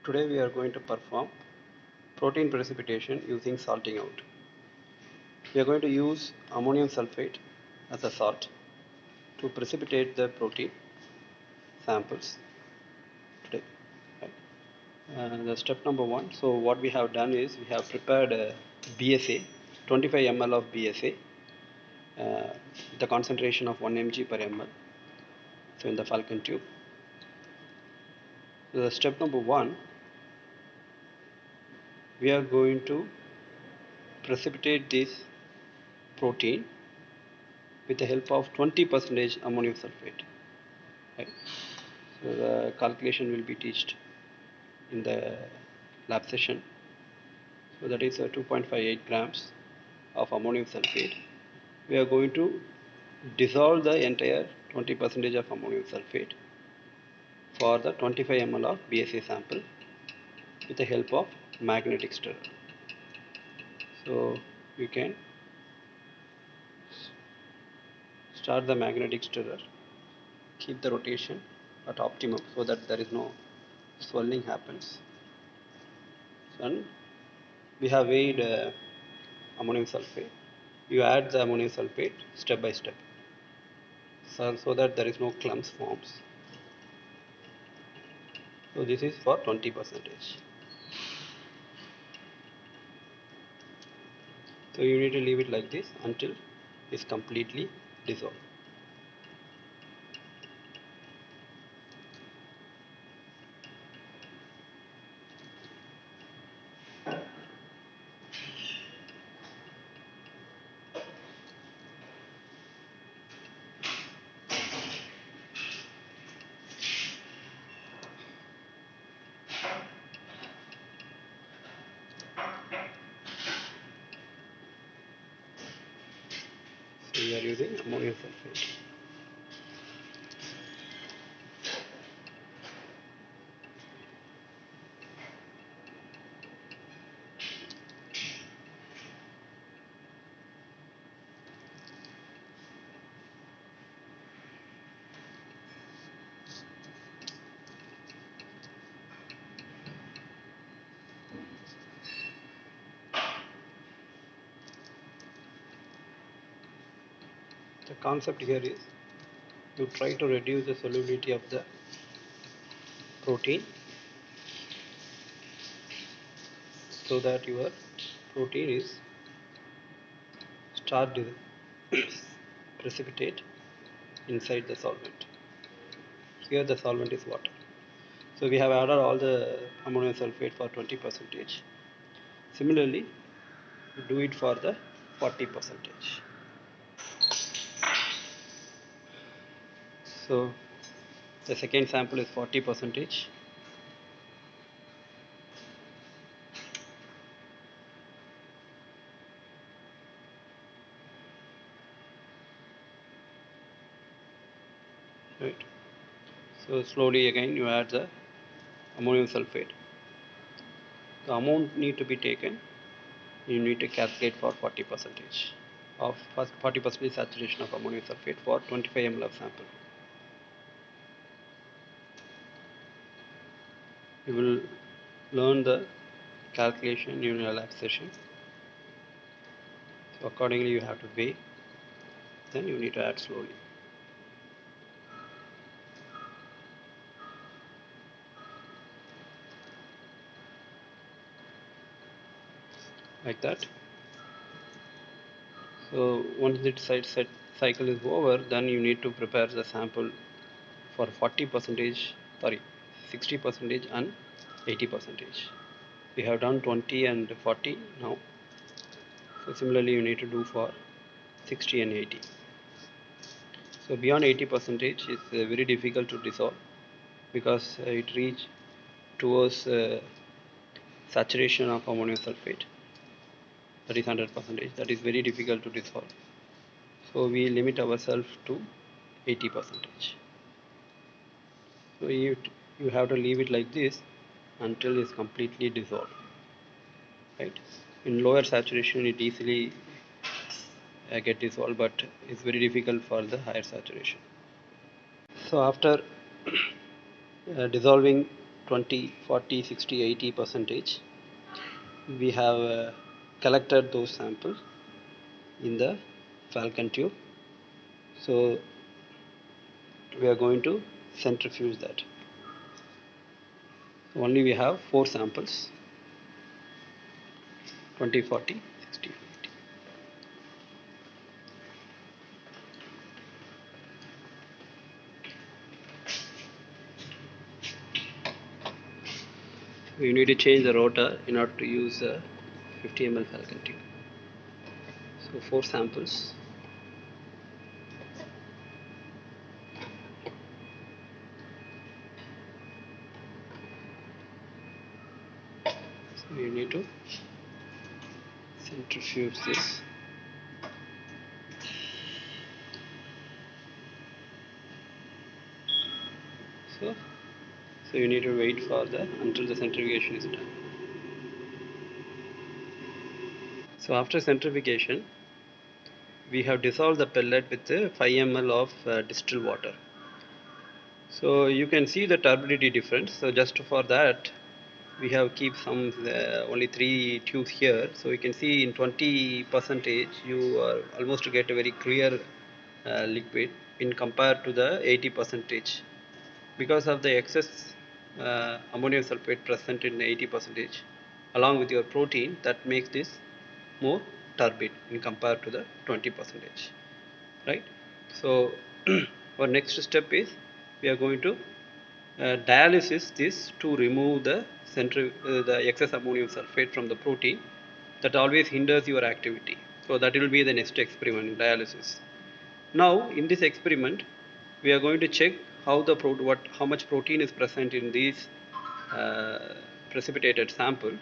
Today we are going to perform protein precipitation using salting out. We are going to use ammonium sulfate as a salt to precipitate the protein samples today. Right. The step number 1. So what we have done is we have prepared a BSA, 25 ml of BSA, the concentration of 1 mg per ml. So in the falcon tube. So the step number 1, we are going to precipitate this protein with the help of 20% ammonium sulfate. Right? So the calculation will be taught in the lab session. So that is 2.58 grams of ammonium sulfate. We are going to dissolve the entire 20% of ammonium sulfate for the 25 ml of BSA sample with the help of magnetic stirrer. So you can start the magnetic stirrer, keep the rotation at optimum so that there is no swelling happens. And we have weighed ammonium sulfate. You add the ammonium sulfate step by step, so that there is no clumps forms. So this is for 20%. So you need to leave it like this until it's completely dissolved. So we are using ammonium sulfate. The concept here is you try to reduce the solubility of the protein so that your protein is start precipitate inside the solvent. Here the solvent is water. So we have added all the ammonium sulfate for 20%. Similarly, do it for the 40%. So the second sample is 40%. Right. So slowly again you add the ammonium sulfate. The amount need to be taken. You need to calculate for 40% of 40% saturation of ammonium sulfate for 25 ml of sample. You will learn the calculation in your lab session. So accordingly you have to weigh, then you need to add slowly. Like that. So once the cycle is over, then you need to prepare the sample for 40%, 60% and 80%. We have done 20 and 40 now. So similarly you need to do for 60 and 80. So beyond 80% is very difficult to dissolve because it reach towards saturation of ammonium sulfate, that is 100%. That is very difficult to dissolve. So we limit ourselves to 80%. So you have to leave it like this until it's completely dissolved. Right? In lower saturation it easily get dissolved, but it's very difficult for the higher saturation. So after dissolving 20, 40, 60, 80 percentage. We have collected those samples in the falcon tube. So we are going to centrifuge that. So only we have 4 samples, 20, 40, 60, 80. You need to change the rotor in order to use a 50 ml falcon tube. So 4 samples. So you need to centrifuge this. So you need to wait for until the centrifugation is done. So after centrifugation, we have dissolved the pellet with 5 ml of distilled water. So you can see the turbidity difference. So just for that, we have keep some only 3 tubes here. So you can see in 20 percentage, you are almost to get a very clear liquid in compared to the 80 percentage. Because of the excess ammonium sulfate present in 80 percentage, along with your protein, that makes this more turbid in compared to the 20 percentage, right? So our next step is we are going to dialysis this to remove the excess ammonium sulfate from the protein that always hinders your activity. So that will be the next experiment, dialysis. Now in this experiment, we are going to check how much protein is present in these precipitated sample.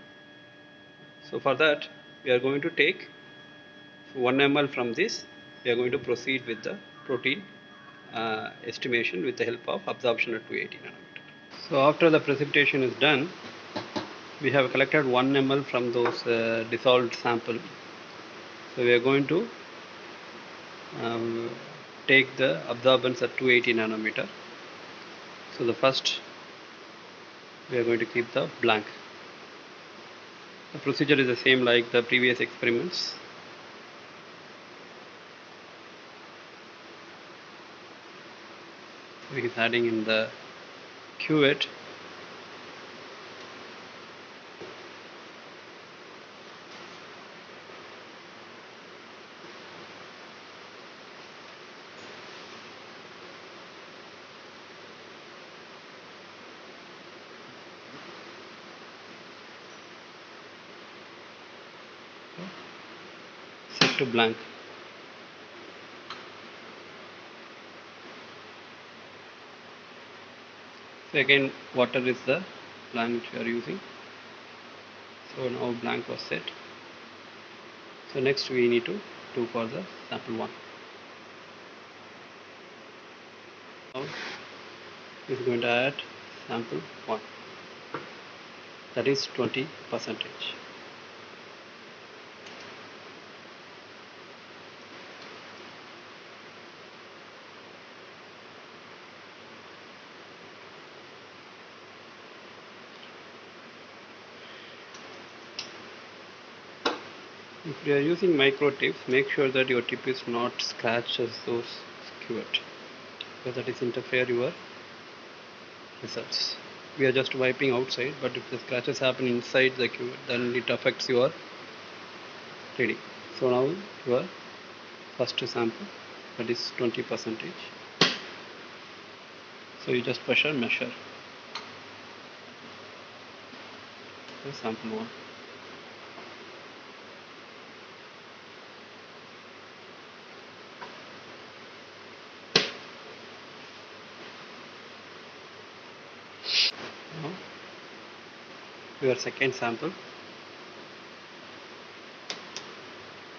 So for that, we are going to take 1 ml from this. We are going to proceed with the protein estimation with the help of absorption at 280 nanometer. So after the precipitation is done, we have collected 1 ml from those dissolved sample. So we are going to take the absorbance at 280 nanometer. So the first, we are going to keep the blank. The procedure is the same like the previous experiments. We is adding in the cuvette. Set to blank. So again, water is the blank which we are using. So now blank was set. So next we need to do for the sample 1. Now is going to add sample 1. That is 20 percentage. If you are using micro tips, make sure that your tip is not scratched as those cuvette, because that is interfere your results. We are just wiping outside, but if the scratches happen inside the cuvette, then it affects your reading. So now your first sample, that is 20 percentage. So you just measure. So sample 1. Now your second sample,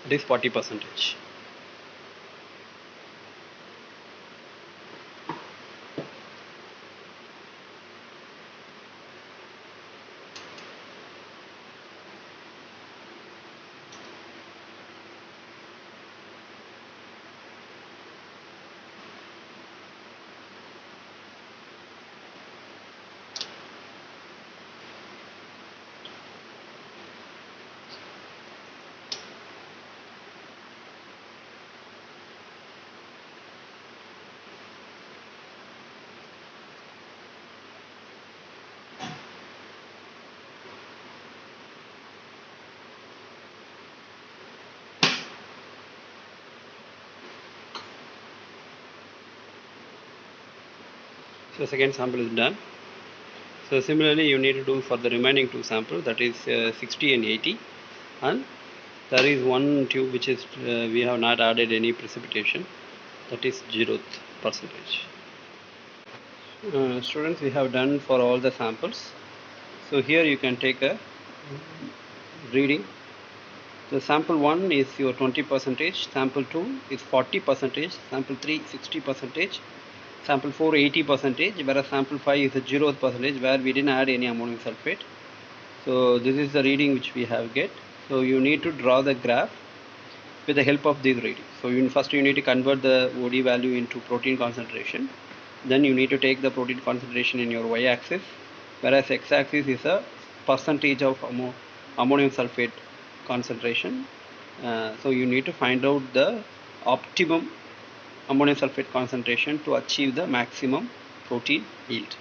it is 40 percentage. So second sample is done. So similarly you need to do for the remaining two samples, that is 60 and 80, and there is one tube which is we have not added any precipitation, that is 0th percentage. Students, we have done for all the samples. So here you can take a reading. So sample 1 is your 20%, sample 2 is 40%, sample 3 60%, sample 4 80%, whereas sample 5 is a 0th percentage where we didn't add any ammonium sulfate. So this is the reading which we have get. So you need to draw the graph with the help of these readings. So first you need to convert the OD value into protein concentration. Then you need to take the protein concentration in your y-axis, whereas x-axis is a percentage of ammonium sulfate concentration. So you need to find out the optimum ammonium sulfate concentration to achieve the maximum protein yield.